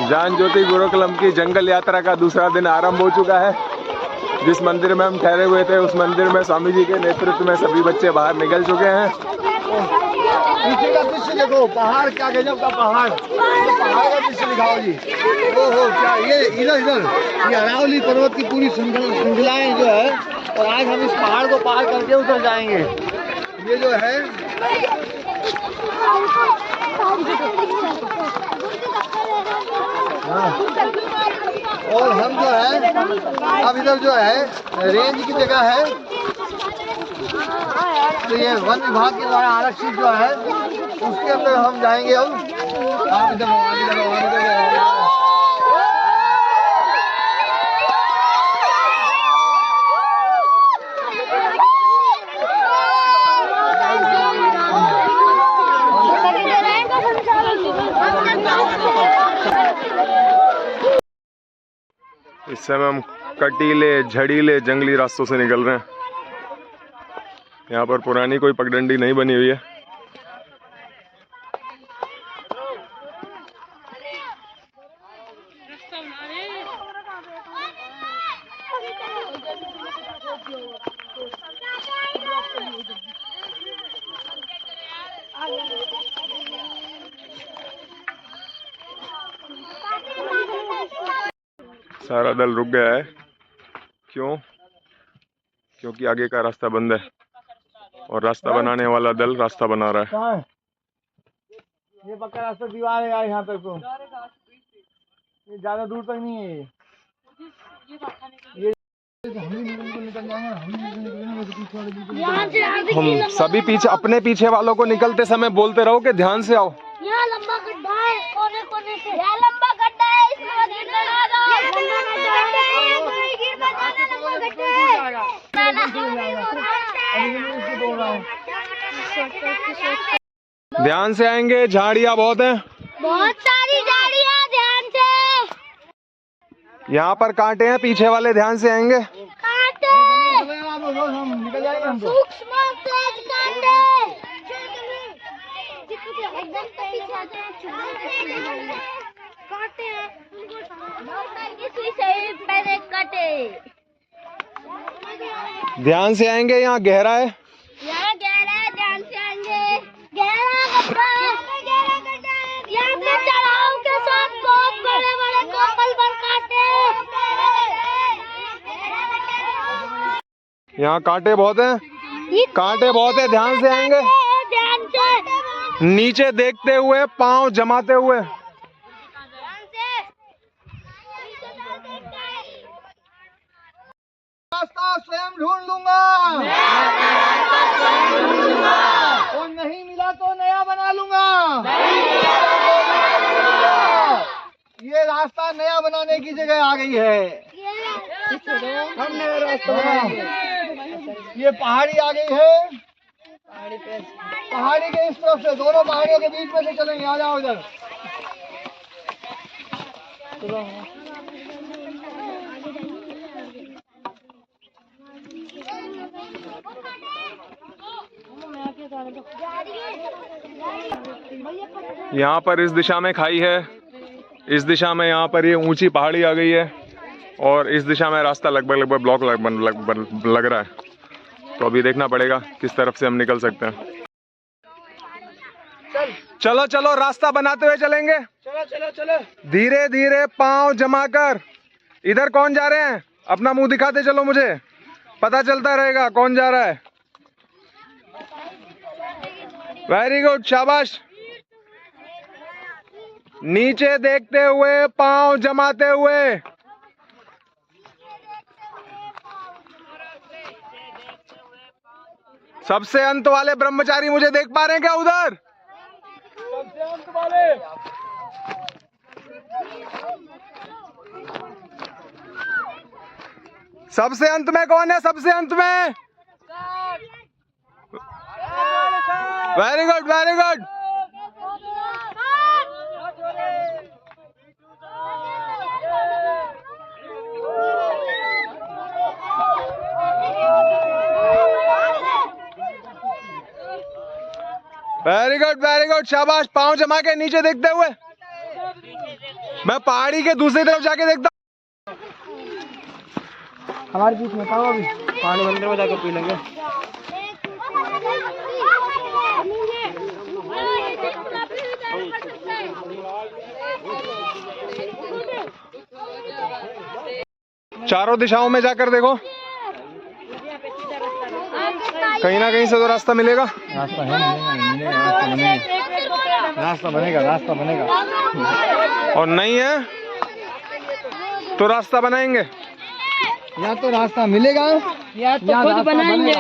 ज्ञान ज्योति गुरुकुलम की जंगल यात्रा का दूसरा दिन आरंभ हो चुका है। जिस मंदिर में हम ठहरे हुए थे उस मंदिर में स्वामी जी के नेतृत्व में सभी बच्चे बाहर निकल चुके हैं। पीछे का दृश्य देखो, पहाड़ क्या गजब का पहाड़, पहाड़ का दृश्य दिखाओ जी। ओहो क्या ये इधर ये अरावली पर्वत की पूरी श्रृंखलाएं जो है, और आज हम इस पहाड़ को पार करके उतर जाएंगे। ये जो है और हम जो है अब इधर जो है रेंज की जगह है, तो ये वन विभाग के द्वारा आरक्षित जो है उसके अंदर हम जाएंगे। अब आप इधर इस समय हम कटीले झड़ीले जंगली रास्तों से निकल रहे हैं। यहाँ पर पुरानी कोई पगडंडी नहीं बनी हुई है। सारा दल रुक गया है। क्यों? क्योंकि आगे का रास्ता बंद है और रास्ता बनाने वाला दल रास्ता बना रहा है। ये पक्का रास्ता दीवार है यार, यहाँ तक तो ये ज्यादा दूर तक नहीं है। हम सभी पीछे अपने पीछे वालों को निकलते समय बोलते रहो कि ध्यान से आओ। यहाँ लंबा गड्ढा है, कोने कोने से यहाँ लंबा गड्ढा है, इसमें गिरना ना दो। ध्यान से आएंगे, झाड़ियाँ बहुत हैं, बहुत सारी झाड़ियाँ, ध्यान से। यहाँ पर कांटे हैं, पीछे वाले ध्यान से आएंगे। कांटे सूक्ष्म तेज कांटे, एकदम तेज कांटे हैं, किसी से पैर काटे। ध्यान से आएंगे, यहाँ गहरा है, यहाँ गहरा है, ध्यान से आएंगे। गहरा गड्ढा है, यहाँ पे चढ़ाव के साथ बहुत बड़े बड़े कपल पर कांटे। यहाँ कांटे बहुत हैं, कांटे बहुत है, ध्यान से आएंगे। ध्यान से नीचे देखते हुए, पांव जमाते हुए। रास्ता स्वयं ढूंढ लूंगा, और नहीं मिला तो नया बना लूंगा। ये रास्ता नया बनाने की जगह आ गई है। हम नया रास्ता बनाएंगे। ये पहाड़ी आ गई है, पहाड़ी के इस तरफ से, दोनों पहाड़ियों के बीच में से चलेंगे। आ जाओ इधर। यहाँ पर इस दिशा में खाई है, इस दिशा में यहाँ पर ये ऊंची पहाड़ी आ गई है, और इस दिशा में रास्ता लगभग ब्लॉक लग रहा है। तो अभी देखना पड़ेगा किस तरफ से हम निकल सकते हैं। चलो चलो, रास्ता बनाते हुए चलेंगे। चलो चलो चलो, धीरे धीरे पांव जमाकर। इधर कौन जा रहे हैं? अपना मुंह दिखाते चलो, मुझे पता चलता रहेगा कौन जा रहा है। वेरी गुड, शाबाश। नीचे देखते हुए, पांव जमाते हुए। सबसे अंत वाले ब्रह्मचारी मुझे देख पा रहे हैं क्या उधर? सबसे अंत वाले। सबसे अंत में कौन है? सबसे अंत में? Very good, very good. Very good, शाबाश। पाँव जमा के नीचे देखते हुए। मैं पहाड़ी के दूसरी तरफ जाके देखता हूँ। हमारे बीच में पाओ, अभी पानी मंदिर में जाकर पी लेंगे। चारों दिशाओं में जाकर देखो, कहीं ना कहीं से तो रास्ता मिलेगा। रास्ता है, रास्ता बनेगा। और नहीं है तो रास्ता बनाएंगे। या तो रास्ता मिलेगा या तो खुद बनाएंगे।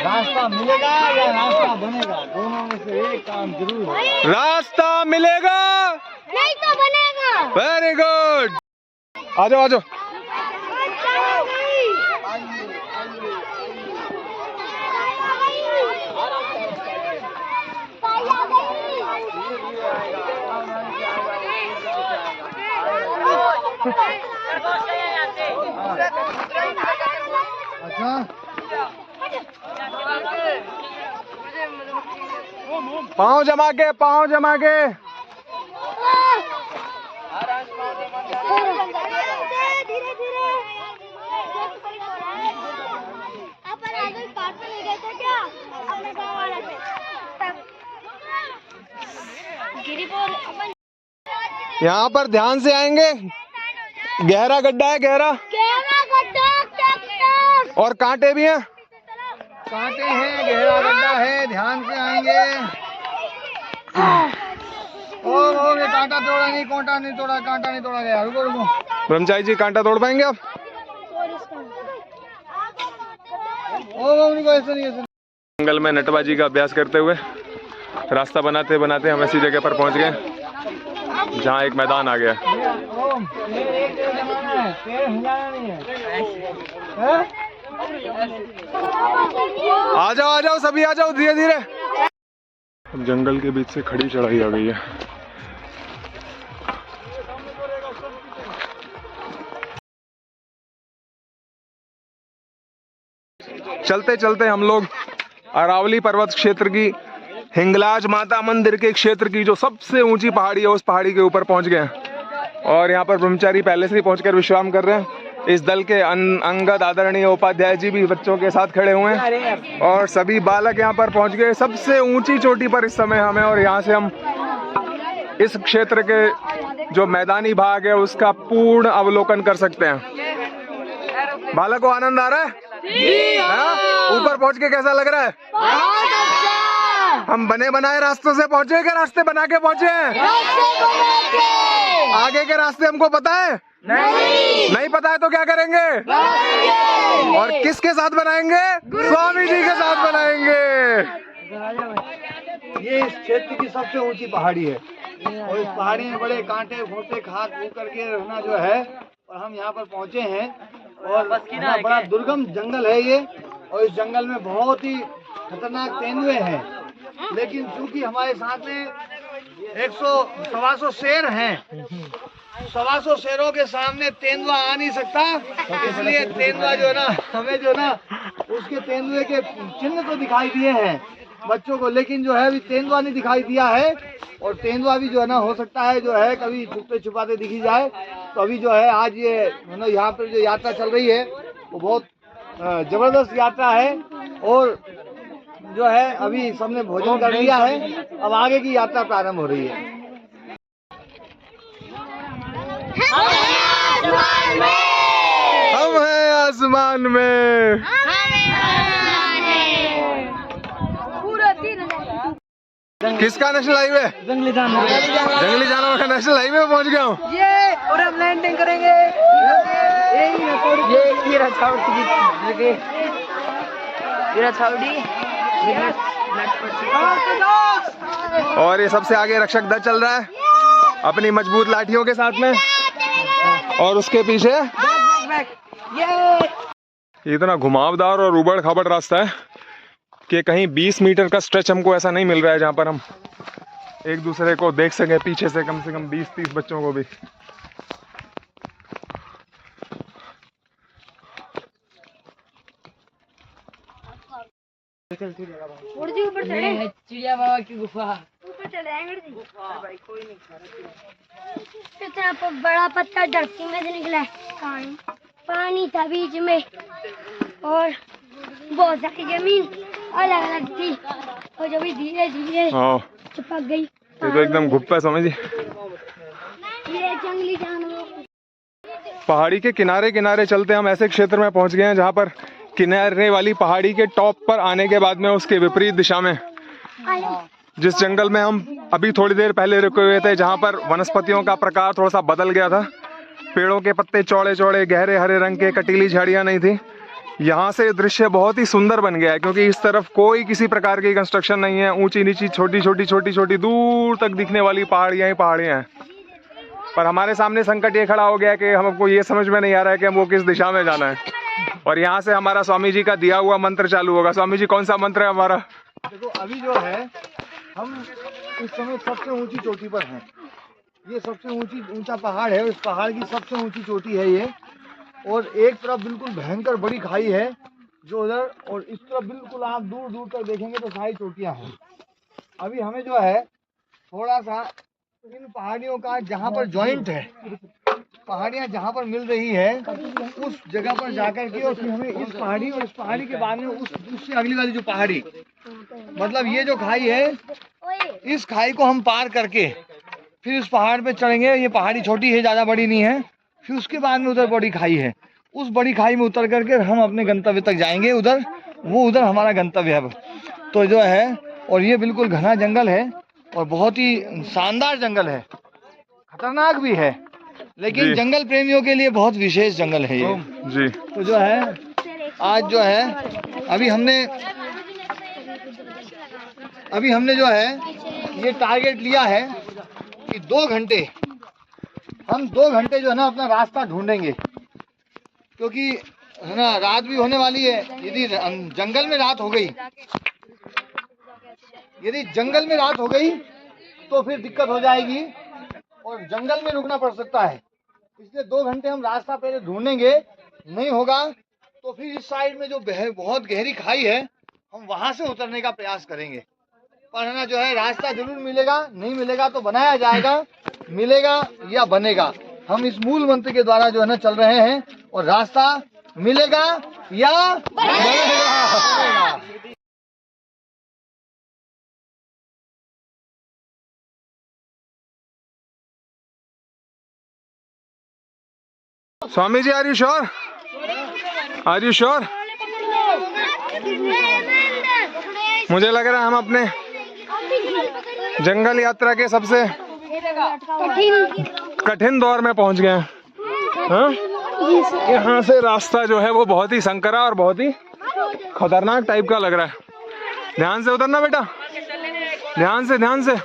रास्ता मिलेगा या रास्ता बनेगा, दोनों में से एक काम जरूर है। रास्ता मिलेगा नहीं तो बनेगा। Very good. आ जाओ आ जाओ। अच्छा, पाँव जमा के, पाँव जमा के। धीरे धीरे। अपन आगे पार्क में ले गए थे क्या अपने गाँव वाले थे अपन। यहाँ पर ध्यान से आएंगे। गहरा गड्ढा है, गहरा और कांटे भी हैं। कांटे हैं, गहरा गड्ढा है, ध्यान से आएंगे। ओ ये कांटा तोड़ा नहीं, कांटा नहीं तोड़ा गया। रुको ब्रह्मचारी जी, कांटा तोड़ पाएंगे आप? उनको ऐसे नहीं। जंगल में नटबाजी का अभ्यास करते हुए रास्ता बनाते बनाते हम ऐसी जगह पर पहुंच गए जहां एक मैदान आ गया। आ जाओ सभी, आ जाओ धीरे धीरे। अब जंगल के बीच से खड़ी चढ़ाई आ गई है। चलते चलते हम लोग अरावली पर्वत क्षेत्र की हिंगलाज माता मंदिर के क्षेत्र की जो सबसे ऊंची पहाड़ी है, उस पहाड़ी के ऊपर पहुंच गए हैं। और यहाँ पर ब्रह्मचारी पहले से ही पहुंचकर विश्राम कर रहे हैं। इस दल के अंगद आदरणीय उपाध्याय जी भी बच्चों के साथ खड़े हुए हैं और सभी बालक यहाँ पर पहुंच गए सबसे ऊंची चोटी पर इस समय हमें। और यहाँ से हम इस क्षेत्र के जो मैदानी भाग है उसका पूर्ण अवलोकन कर सकते हैं। बालक को आनंद आ रहा है? ऊपर पहुंच के कैसा लग रहा है? बहुत अच्छा। हम बने बनाए रास्तों से पहुंचे कि रास्ते बना के पहुंचे हैं? आगे के रास्ते हमको पता है? नहीं पता है तो क्या करेंगे? और किसके साथ बनाएंगे? स्वामी जी के साथ बनाएंगे। ये इस क्षेत्र की सबसे ऊंची पहाड़ी है और इस पहाड़ी में बड़े कांटे घोंटे खाक फूक करके रहना जो है, और हम यहाँ पर पहुँचे हैं और बड़ा दुर्गम जंगल है ये। और इस जंगल में बहुत ही खतरनाक तेंदुए हैं, लेकिन चूंकि हमारे साथ में 100-125 शेर हैं, 125 शेरों के सामने तेंदुआ आ नहीं सकता, इसलिए तेंदुआ जो है ना, हमें जो है ना उसके तेंदुए के चिन्ह तो दिखाई दिए हैं बच्चों को, लेकिन जो है अभी तेंदुआ नहीं दिखाई दिया है। और तेंदुआ भी जो है ना हो सकता है जो है कभी छुपते छुपाते दिखी जाए। तो अभी जो है आज ये यहाँ पर जो यात्रा चल रही है वो बहुत जबरदस्त यात्रा है। और जो है अभी सबने भोजन कर लिया है, अब आगे की यात्रा प्रारंभ हो रही है। हम हैं आसमान में। किसका नेशनल हाईवे? जंगली जानवर का नेशनल हाईवे में पहुंच गया हूँ। ये और हम लैंडिंग करेंगे। ये और ये सबसे आगे रक्षक दल चल रहा है अपनी मजबूत लाठियों के साथ में, और उसके पीछे ये इतना घुमावदार और उबड़ खाबड़ रास्ता है कि कहीं 20 मीटर का स्ट्रेच हमको ऐसा नहीं मिल रहा है जहाँ पर हम एक दूसरे को देख सकें पीछे से कम 20-30 बच्चों को भी। ऊपर चढ़े चिड़िया बाबा की गुफा। ऊपर चले जाएंगे जी। इतना बड़ा पत्थर धरती में से निकला है। पानी था बीच में और बहुत सारी जमीन अलग अलग थी और जब धीरे धीरे चिपक गई। ये तो एकदम गुप्ता समझ। ये जंगली जानवरों पहाड़ी के किनारे किनारे चलते हम ऐसे क्षेत्र में पहुंच गए हैं जहां पर किनारे वाली पहाड़ी के टॉप पर आने के बाद में उसके विपरीत दिशा में जिस जंगल में हम अभी थोड़ी देर पहले रुके हुए थे, जहां पर वनस्पतियों का प्रकार थोड़ा सा बदल गया था। पेड़ों के पत्ते चौड़े चौड़े गहरे हरे रंग के, कटीली झाड़ियां नहीं थी। यहाँ से दृश्य बहुत ही सुंदर बन गया है क्योंकि इस तरफ कोई किसी प्रकार की कंस्ट्रक्शन नहीं है। ऊंची नीची छोटी छोटी दूर तक दिखने वाली पहाड़ियां ही पहाड़ियां हैं। पर हमारे सामने संकट ये खड़ा हो गया कि हमको ये समझ में नहीं आ रहा है कि हमको किस दिशा में जाना है। और यहाँ से हमारा स्वामी जी का दिया हुआ मंत्र चालू होगा। स्वामी जी कौन सा मंत्र है हमारा? देखो अभी जो है हम इस समय सबसे ऊंची चोटी पर हैं। ये सबसे ऊंचा पहाड़ है। इस पहाड़ की सबसे ऊंची चोटी है ये। और एक तरफ बिल्कुल भयंकर बड़ी खाई है जो उधर, और इस तरफ बिल्कुल आप दूर दूर तक देखेंगे तो सारी चोटियां हैं। अभी हमें जो है थोड़ा सा इन पहाड़ियों का जहाँ पर जॉइंट है, पहाड़ियाँ जहाँ पर मिल रही है उस जगह पर जाकर के, और फिर हमें इस पहाड़ी और इस पहाड़ी के बाद में उससे अगली वाली जो पहाड़ी, मतलब ये जो खाई है, इस खाई को हम पार करके फिर उस पहाड़ पे चढ़ेंगे। ये पहाड़ी छोटी है, ज़्यादा बड़ी नहीं है। फिर उसके बाद में उधर बड़ी खाई है। उस बड़ी खाई में उतर करके हम अपने गंतव्य तक जाएंगे। उधर उधर हमारा गंतव्य है। तो जो है, और ये बिल्कुल घना जंगल है और बहुत ही शानदार जंगल है, खतरनाक भी है, लेकिन जंगल प्रेमियों के लिए बहुत विशेष जंगल है ये जी। तो जो है आज जो है अभी हमने जो है ये टारगेट लिया है कि 2 घंटे हम 2 घंटे जो है ना अपना रास्ता ढूंढेंगे, क्योंकि है ना रात भी होने वाली है। यदि जंगल में रात हो गई तो फिर दिक्कत हो जाएगी और जंगल में रुकना पड़ सकता है। इसलिए 2 घंटे हम रास्ता पहले ढूंढेंगे। नहीं होगा तो फिर इस साइड में जो बहुत गहरी खाई है हम वहां से उतरने का प्रयास करेंगे। पर है ना जो है रास्ता जरूर मिलेगा, नहीं मिलेगा तो बनाया जाएगा, मिलेगा या बनेगा। हम इस मूल मंत्र के द्वारा जो है ना चल रहे हैं और रास्ता मिलेगा या बनेगा। Swami ji are you sure? Are you sure? मुझे लग रहा है हम अपने जंगल यात्रा के सबसे कठिन दौर में पहुंच गए हैं। यहाँ से रास्ता जो है वो बहुत ही संकरा और बहुत ही खतरनाक टाइप का लग रहा है। ध्यान से उतरना बेटा, ध्यान से ध्यान से।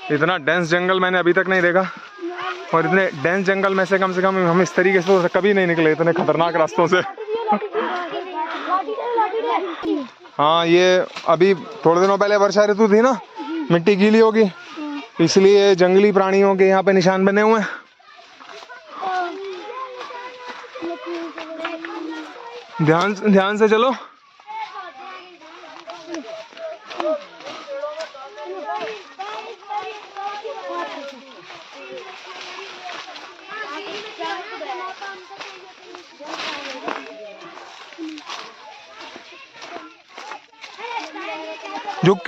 इतना डेंस जंगल मैंने अभी तक नहीं देखा, और इतने डेंस जंगल में से कम हम इस तरीके से तो कभी नहीं निकले, इतने खतरनाक रास्तों से। हाँ, ये अभी थोड़े दिनों पहले वर्षा ऋतु थी ना, मिट्टी गीली होगी, इसलिए जंगली प्राणियों के यहाँ पे निशान बने हुए हैं। ध्यान से चलो।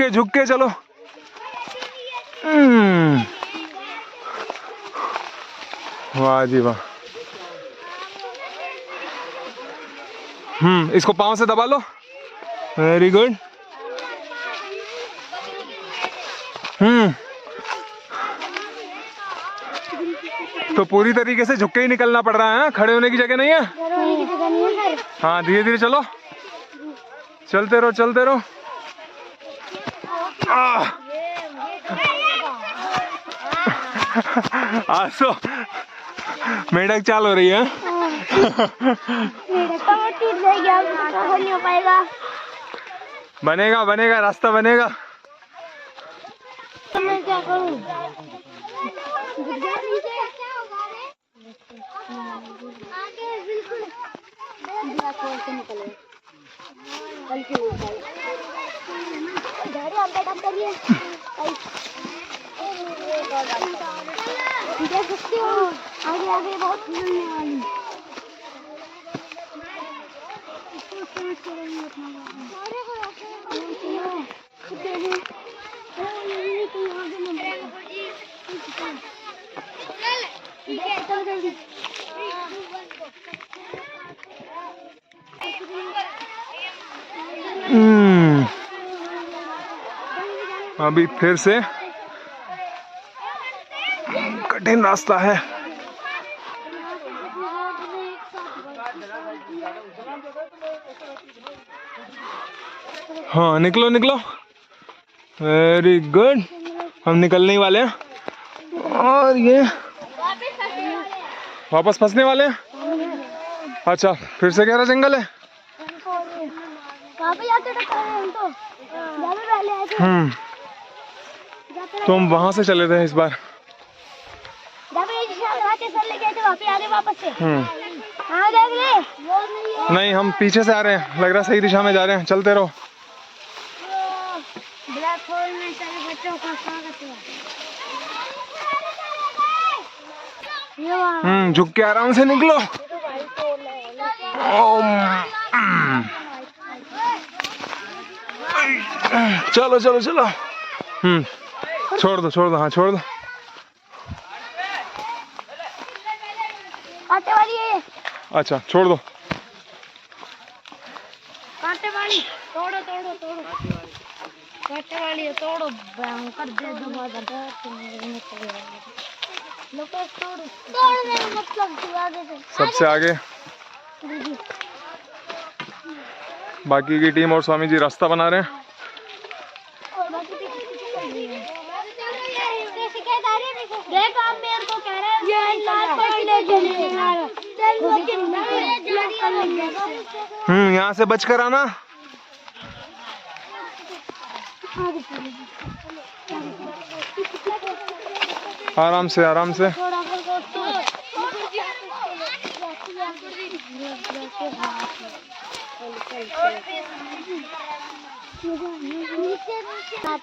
झुक के चलो। वाह जी वाह। इसको पांव से दबा लो। Very good. तो पूरी तरीके से झुक के ही निकलना पड़ रहा है, खड़े होने की जगह नहीं है। हाँ, धीरे धीरे चलो, चलते रहो। आज तो मेढक चाल हो रही है। नहीं हो पाएगा। बनेगा, रास्ता बनेगा। मैं क्या करूं? आगे बिल्कुल ब्लैक होल से निकले हल्की ऊंचाई गाड़ी आप बैठ करिए देख सकते हो आगे आगे बहुत मिलने वाली अभी फिर से कठिन रास्ता है। हाँ निकलो निकलो, वेरी गुड, हम निकलने ही वाले हैं। और ये वापस फंसने वाले हैं। अच्छा फिर से गहरा जंगल है। तो हम वहां से चले थे इस बार। नहीं हम पीछे से आ रहे हैं, लग रहा सही दिशा में जा रहे हैं, चलते रहो। ब्लैक होल में सारे बच्चों का स्वागत है। झुक के आराम से निकलो। चलो चलो चलो। छोड़ दो, हाँ छोड़ दो। कांटे वाली है। अच्छा छोड़ दो। कांटे वाली तोड़ो तोड़ो तोड़ो। कांटे वाली है, तोड़ो कर दे दो तोड़ने का मतलब आगे से सबसे आगे बाकी की टीम और स्वामी जी रास्ता बना रहे हैं। और बाकी पीछे चल रही है। देख आप मेरे को कह रहे हैं ये यहाँ से बच कर आना। आराम से आराम से।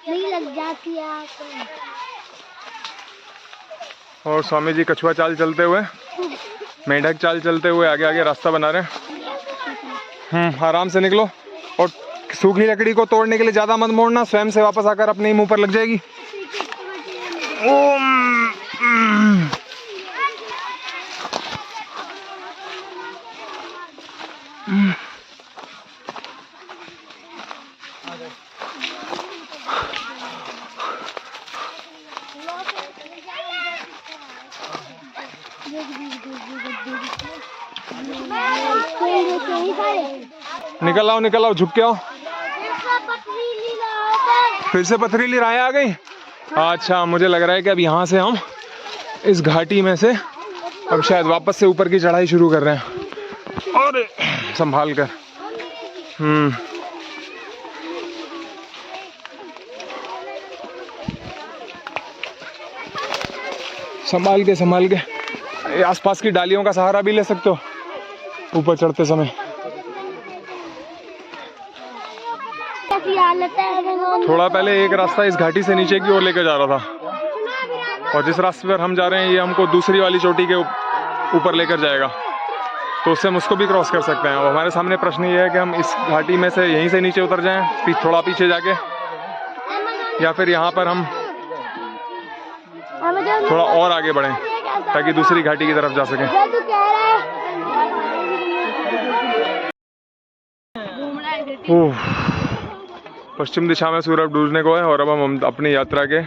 नहीं लग जाती है। और स्वामी जी कछुआ चाल चलते हुए, मेंढक चाल चलते हुए आगे आगे रास्ता बना रहे हैं। आराम से निकलो और सूखी लकड़ी को तोड़ने के लिए ज्यादा मत मोड़ना, स्वयं से वापस आकर अपने ही मुंह पर लग जाएगी। ओम निकल आओ, झुक के आओ। फिर से पथरीली राहें आ गई। अच्छा मुझे लग रहा है कि अब यहाँ से हम इस घाटी में से अब शायद वापस से ऊपर की चढ़ाई शुरू कर रहे हैं। और संभाल कर। संभाल के आसपास की डालियों का सहारा भी ले सकते हो ऊपर चढ़ते समय। थोड़ा पहले एक रास्ता इस घाटी से नीचे की ओर लेकर जा रहा था, और जिस रास्ते पर हम जा रहे हैं ये हमको दूसरी वाली चोटी के ऊपर लेकर जाएगा, तो उससे हम उसको भी क्रॉस कर सकते हैं। और हमारे सामने प्रश्न ये है कि हम इस घाटी में से यहीं से नीचे उतर जाएं, थोड़ा पीछे जाके, या फिर यहाँ पर हम थोड़ा और आगे बढ़ें ताकि दूसरी घाटी की तरफ जा सकें। पश्चिम दिशा में सूरज डूबने को है और अब हम अपनी यात्रा के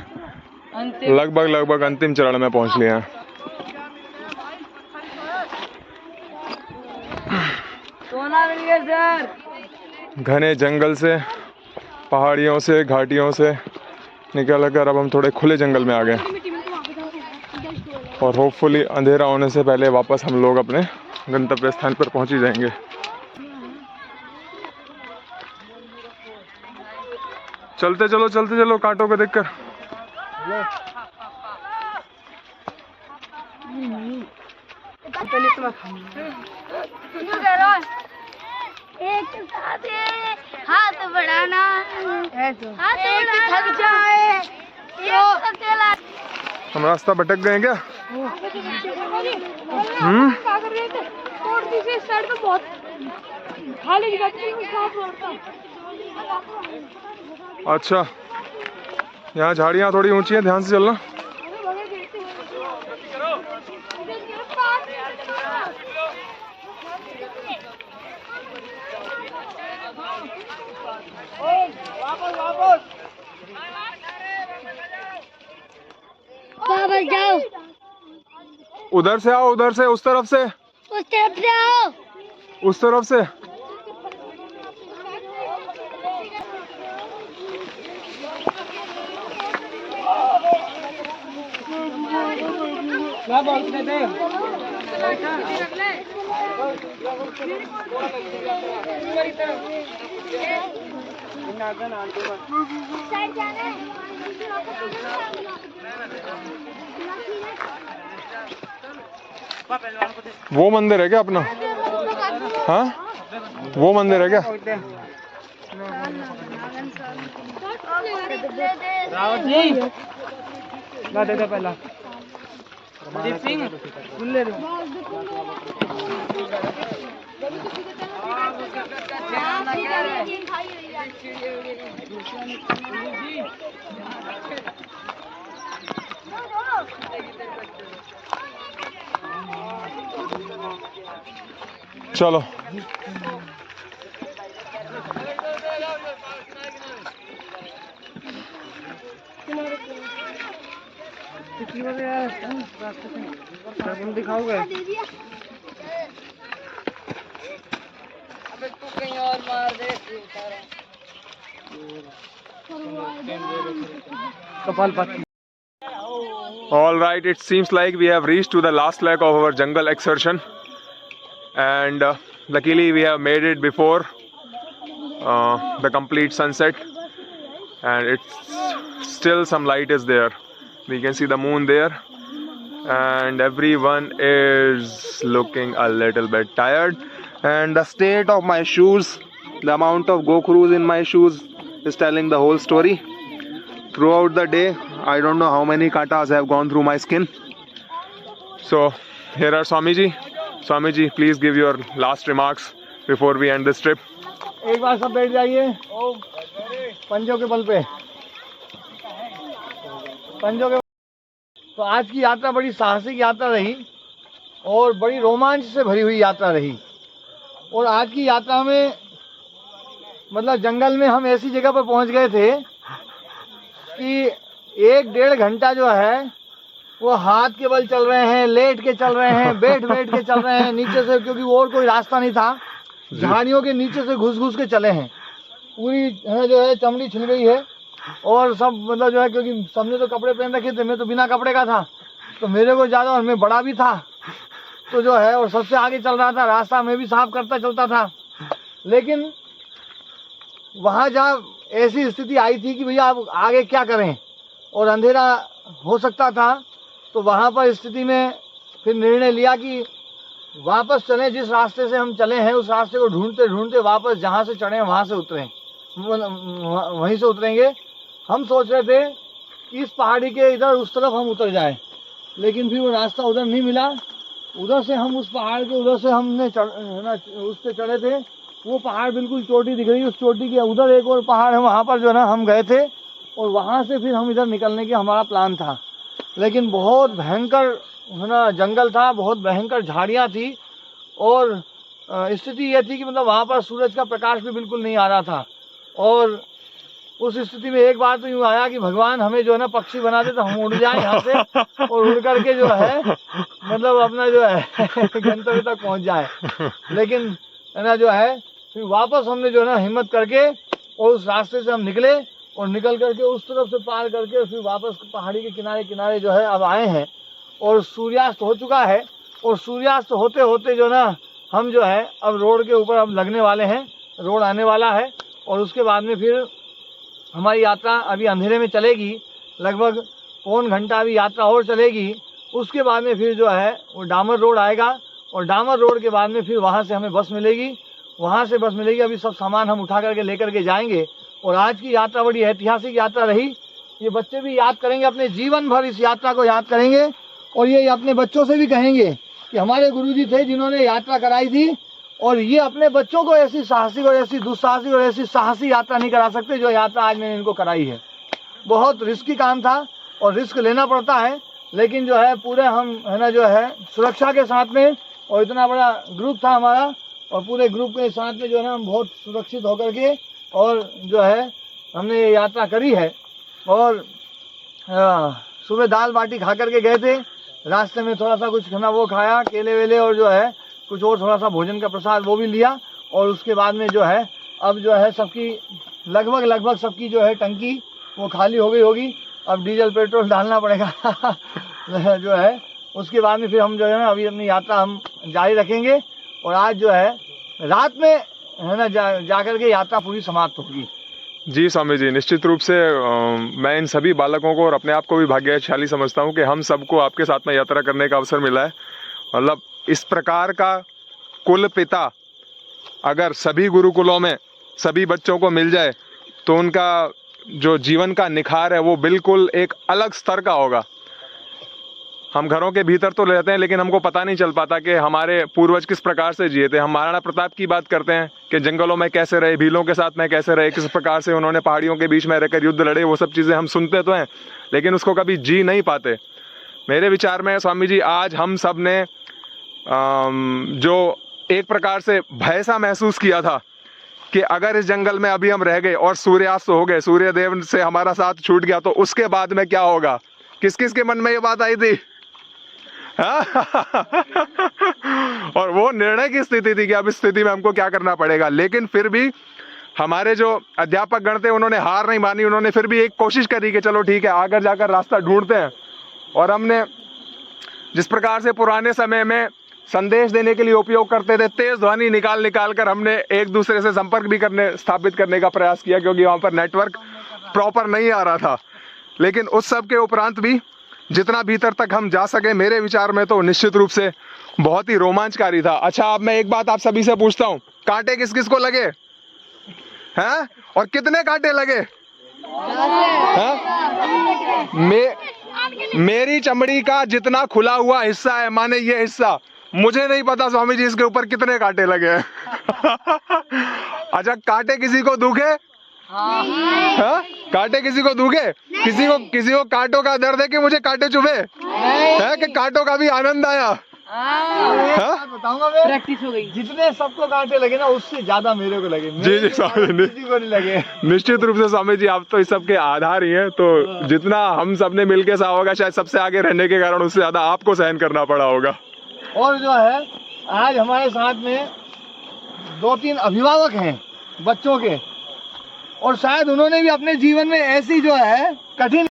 लगभग अंतिम चरण में पहुंच लिए हैं। घने जंगल से, पहाड़ियों से, घाटियों से निकल कर अब हम थोड़े खुले जंगल में आ गए, और होपफुली अंधेरा होने से पहले वापस हम लोग अपने गंतव्य स्थान पर पहुंच ही जाएंगे। चलते चलो कांटों को देखकर। एक साथ हाथ बढ़ाना, हाथ थक जाए एक अकेला। हम रास्ता भटक गए क्या? साइड पे बहुत खाली जगह थी, साफ रोड था। अच्छा, यहाँ झाड़ियाँ थोड़ी ऊंची हैं, ध्यान से चलना। वापस जाओ, उधर से आओ, उधर से, उस तरफ से, उस तरफ से आओ। उस तरफ से। क्या बोलते थे? वो मंदिर है क्या अपना? हाँ, वो मंदिर है क्या? रावत जी ना दे दे पहला। अजीत सिंह सुन ले चलो। दिखाओगे? अबे तू कहीं और मार दे। कपाल पत्ती। All right, it seems like we have reached to the last leg of our jungle excursion, and luckily we have made it before the complete sunset, and it's still some light is there. We can see the moon there, and everyone is looking a little bit tired, and the state of my shoes, the amount of go-cruise in my shoes is telling the whole story. Throughout the day, I don't know how many katas have gone through my skin. So here are Swamiji. Swamiji, please give your last remarks before we end this trip. एक बार सब बैठ जाइए पंजों के बल पे, पंजों के। तो आज की यात्रा बड़ी साहसिक यात्रा रही और बड़ी रोमांच से भरी हुई यात्रा रही। और आज की यात्रा में मतलब जंगल में हम ऐसी जगह पर पहुंच गए थे कि 1-1.5 घंटा जो है वो हाथ के बल चल रहे हैं, लेट के चल रहे हैं, बैठ के चल रहे हैं नीचे से, क्योंकि और कोई रास्ता नहीं था। झाड़ियों के नीचे से घुस के चले हैं। पूरी जो है चमड़ी छिल गई है और सब मतलब जो है, क्योंकि सबने तो कपड़े पहन रखे थे, मैं तो बिना कपड़े का था, तो मेरे को ज़्यादा और मैं बड़ा भी था तो जो है, और सबसे आगे चल रहा था। रास्ता मैं भी साफ करता चलता था, लेकिन वहाँ जहाँ ऐसी स्थिति आई थी कि भैया आप आगे क्या करें और अंधेरा हो सकता था, तो वहाँ पर स्थिति में फिर निर्णय लिया कि वापस चलें। जिस रास्ते से हम चले हैं उस रास्ते को ढूंढते वापस जहाँ से चढ़े वहाँ से उतरें, वहीं से उतरेंगे। हम सोच रहे थे कि इस पहाड़ी के इधर उस तरफ हम उतर जाएं, लेकिन फिर वो रास्ता उधर नहीं मिला। उधर से हम उस पहाड़ के उधर से हमने उस पर चढ़े थे। वो पहाड़ बिल्कुल चोटी दिख रही है, उस चोटी के उधर एक और पहाड़ है, वहाँ पर जो है ना हम गए थे और वहाँ से फिर हम इधर निकलने की हमारा प्लान था। लेकिन बहुत भयंकर है ना जंगल था, बहुत भयंकर झाड़ियाँ थी और स्थिति ये थी कि मतलब वहाँ पर सूरज का प्रकाश भी बिल्कुल नहीं आ रहा था। और उस स्थिति में एक बार तो यूँ आया कि भगवान हमें जो है ना पक्षी बना दे तो हम उड़ जाए यहाँ से और उड़ करके जो है मतलब अपना जो है गंतव्य तक पहुँच जाए। लेकिन है ना जो है फिर वापस हमने जो है ना हिम्मत करके और उस रास्ते से हम निकले और निकल करके उस तरफ से पार करके फिर वापस पहाड़ी के किनारे जो है अब आए हैं और सूर्यास्त हो चुका है। और सूर्यास्त होते होते जो ना हम जो है अब रोड के ऊपर अब लगने वाले हैं, रोड आने वाला है और उसके बाद में फिर हमारी यात्रा अभी अंधेरे में चलेगी, लगभग 1.25 घंटा अभी यात्रा और चलेगी। उसके बाद में फिर जो है वो डामर रोड आएगा और डामर रोड के बाद में फिर वहाँ से हमें बस मिलेगी, वहाँ से बस मिलेगी। अभी सब सामान हम उठा करके लेकर के जाएंगे। और आज की यात्रा बड़ी ऐतिहासिक यात्रा रही। ये बच्चे भी याद करेंगे, अपने जीवन भर इस यात्रा को याद करेंगे। और ये अपने बच्चों से भी कहेंगे कि हमारे गुरुजी थे जिन्होंने यात्रा कराई थी, और ये अपने बच्चों को ऐसी साहसिक और ऐसी दुस्साहसिक और ऐसी साहसी यात्रा नहीं करा सकते जो यात्रा आज मैंने इनको कराई है। बहुत रिस्की काम था और रिस्क लेना पड़ता है, लेकिन जो है पूरे हम है ना जो है सुरक्षा के साथ में, और इतना बड़ा ग्रुप था हमारा, और पूरे ग्रुप के साथ में जो है हम बहुत सुरक्षित होकर के और जो है हमने ये यात्रा करी है। और सुबह दाल बाटी खा करके गए थे, रास्ते में थोड़ा सा कुछ खाना वो खाया, केले वेले, और जो है कुछ और थोड़ा सा भोजन का प्रसाद वो भी लिया। और उसके बाद में जो है अब जो है सबकी लगभग सबकी जो है टंकी वो खाली हो गई होगी। अब डीजल पेट्रोल डालना पड़ेगा जो है। उसके बाद में फिर हम जो है ना अभी अपनी यात्रा हम जारी रखेंगे। और आज जो है रात में है ना जा करके यात्रा पूरी समाप्त होगी। जी स्वामी जी, निश्चित रूप से मैं इन सभी बालकों को और अपने आप को भी भाग्यशाली समझता हूँ कि हम सबको आपके साथ में यात्रा करने का अवसर मिला है। मतलब इस प्रकार का कुल पिता अगर सभी गुरुकुलों में सभी बच्चों को मिल जाए तो उनका जो जीवन का निखार है वो बिल्कुल एक अलग स्तर का होगा। हम घरों के भीतर तो रहते हैं, लेकिन हमको पता नहीं चल पाता कि हमारे पूर्वज किस प्रकार से जिए थे। हम महाराणा प्रताप की बात करते हैं कि जंगलों में कैसे रहे, भीलों के साथ में कैसे रहे, किस प्रकार से उन्होंने पहाड़ियों के बीच में रहकर युद्ध लड़े, वो सब चीज़ें हम सुनते तो हैं, लेकिन उसको कभी जी नहीं पाते। मेरे विचार में स्वामी जी, आज हम सब ने जो एक प्रकार से भय सा महसूस किया था कि अगर इस जंगल में अभी हम रह गए और सूर्यास्त हो गए, सूर्य देव से हमारा साथ छूट गया, तो उसके बाद में क्या होगा। किस किस के मन में ये बात आई थी? और वो निर्णय की स्थिति थी कि अब इस स्थिति में हमको क्या करना पड़ेगा। लेकिन फिर भी हमारे जो अध्यापक गण थे उन्होंने हार नहीं मानी, उन्होंने फिर भी एक कोशिश करी कि चलो ठीक है, आगे जाकर रास्ता ढूंढते हैं। और हमने जिस प्रकार से पुराने समय में संदेश देने के लिए उपयोग करते थे, तेज ध्वनि निकाल कर हमने एक दूसरे से संपर्क भी स्थापित करने का प्रयास किया, क्योंकि वहाँ पर नेटवर्क प्रॉपर नहीं आ रहा था। लेकिन उस सब के उपरांत भी जितना भीतर तक हम जा सके, मेरे विचार में तो निश्चित रूप से बहुत ही रोमांचकारी था। अच्छा, अब मैं एक बात आप सभी से पूछता हूँ, कांटे किस किस को लगे हैं और कितने कांटे लगे हैं? मेरी चमड़ी का जितना खुला हुआ हिस्सा है, माने ये हिस्सा, मुझे नहीं पता स्वामी जी इसके ऊपर कितने कांटे लगे हैं। अच्छा, कांटे किसी को दुखे? हाँ? कांटे किसी को दुखे? किसी को कांटों का दर्द है कि मुझे कांटे चुभे है कि कांटों का भी आनंद आया? बताऊंगा मैं, प्रैक्टिस हो गई। जितने सबको कांटे लगे ना उससे ज्यादा मेरे को लगे। जी जी स्वामी जी, किसी को नहीं लगे। निश्चित रूप से स्वामी जी, आप तो इस सब के आधार ही हैं। तो जितना हम सब ने मिलकर सहा होगा, शायद सबसे आगे रहने के कारण उससे ज्यादा आपको सहन करना पड़ा होगा। और जो है आज हमारे साथ में 2-3 अभिभावक हैं बच्चों के, और शायद उन्होंने भी अपने जीवन में ऐसी जो है कठिन